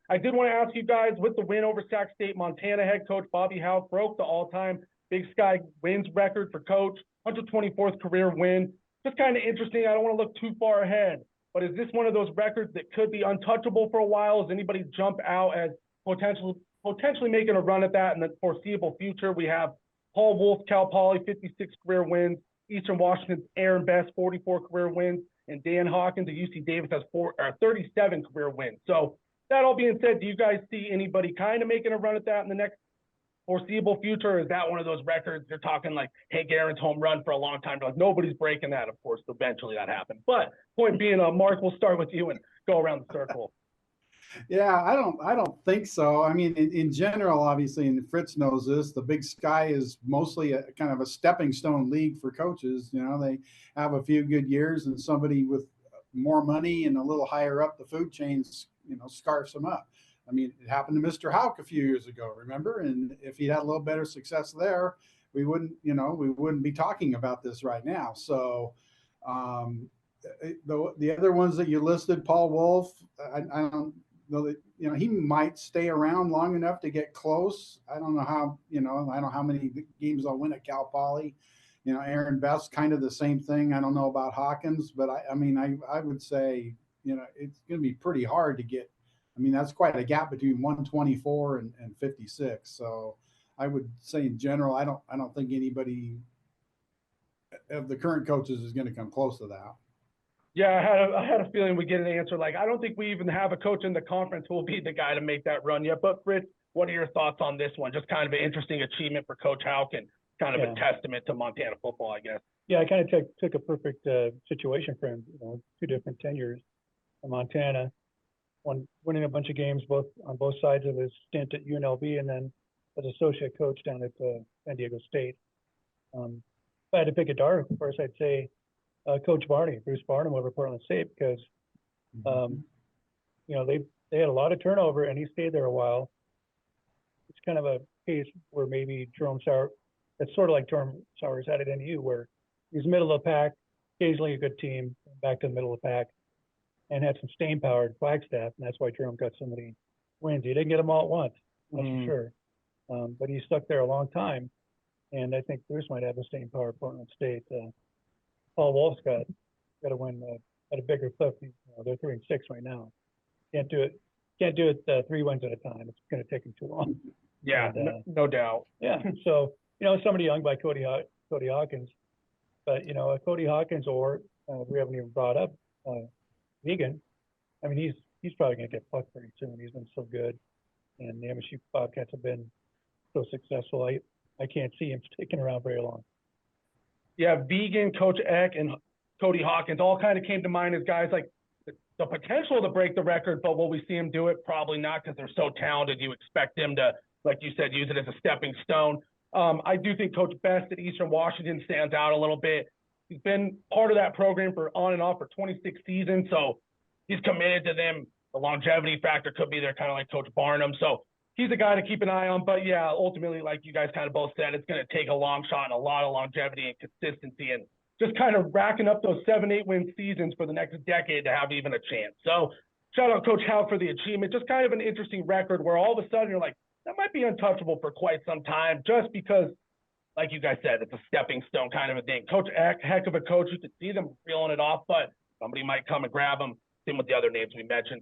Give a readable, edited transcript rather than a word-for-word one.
I did want to ask you guys, with the win over Sac State, Montana head coach Bobby Hauck broke the all-time Big Sky wins record for coach, 124th career win. Just kind of interesting. I don't want to look too far ahead, but is this one of those records that could be untouchable for a while? Does anybody jump out as potentially making a run at that in the foreseeable future? We have Paul Wolf, Cal Poly, 56 career wins. Eastern Washington's Aaron Best, 44 career wins. And Dan Hawkins at UC Davis has 37 career wins. So that all being said, do you guys see anybody kind of making a run at that in the next foreseeable future? Or is that one of those records you're talking like Hank Aaron's home run for a long time? Like nobody's breaking that. Of course, eventually that happened. But point being, Mark, we'll start with you and go around the circle. Yeah, I don't think so. I mean, in general, obviously, and Fritz knows this, the Big Sky is mostly a kind of a stepping stone league for coaches. You know, they have a few good years and somebody with more money and a little higher up the food chains, you know, scarfs them up. I mean, it happened to Mr. Hauck a few years ago, remember? And if he'd had a little better success there, we wouldn't be talking about this right now. So, the other ones that you listed, Paul Wolf, I don't know that, you know, he might stay around long enough to get close. I don't know how, you know, I don't know how many games they'll win at Cal Poly. You know, Aaron Best, kind of the same thing. I don't know about Hawkins, but I mean, I would say, you know, it's going to be pretty hard to get. I mean, that's quite a gap between 124 and 56. So I would say in general, I don't think anybody of the current coaches is going to come close to that. Yeah, I had a feeling we'd get an answer. Like, I don't think we even have a coach in the conference who will be the guy to make that run yet. But Fritz, what are your thoughts on this one? Just kind of an interesting achievement for Coach Hauck and kind of a testament to Montana football, I guess. Yeah, I kind of took a perfect situation for him. You know, two different tenures in Montana, winning a bunch of games on both sides of his stint at UNLV, and then as associate coach down at San Diego State. If I had to pick a dark horse, I'd say Coach Bruce Barnum over Portland State, because you know, they had a lot of turnover and he stayed there a while. It's kind of a case where maybe Jerome Sauer, it's sort of like Jerome Sauer's had at NU, where he's middle of the pack, occasionally a good team, back to the middle of the pack, and had some staying power at Flagstaff, and that's why Jerome got so many wins. He didn't get them all at once, that's for sure, but he stuck there a long time, and I think Bruce might have the staying power at Portland State. Paul Wolf's got to win at a bigger clip. You know, they're 3-6 right now. Can't do it 3 wins at a time. It's going to take him too long. Yeah, no doubt. Yeah, so you know, somebody young by Cody Hawkins, but you know, Cody Hawkins, or we haven't even brought up Vegan. I mean, he's probably going to get plucked pretty soon. He's been so good, and the MSU Bobcats have been so successful. I can't see him sticking around very long. Yeah, Vegan, Coach Eck, and Cody Hawkins all kind of came to mind as guys like the potential to break the record, but will we see him do it? Probably not, because they're so talented. You expect them to, like you said, use it as a stepping stone. I do think Coach Best at Eastern Washington stands out a little bit. He's been part of that program for on and off for 26 seasons, so he's committed to them. The longevity factor could be there, kind of like Coach Barnum. So he's a guy to keep an eye on. But yeah, ultimately, like you guys kind of both said, it's going to take a long shot and a lot of longevity and consistency, and just kind of racking up those 7-8 win seasons for the next decade to have even a chance. So shout out Coach Hauck for the achievement. Just kind of an interesting record where all of a sudden you're like, that might be untouchable for quite some time, just because, like you guys said, it's a stepping stone kind of a thing. Coach Eck, heck of a coach. You could see them reeling it off, but somebody might come and grab him. Same with the other names we mentioned.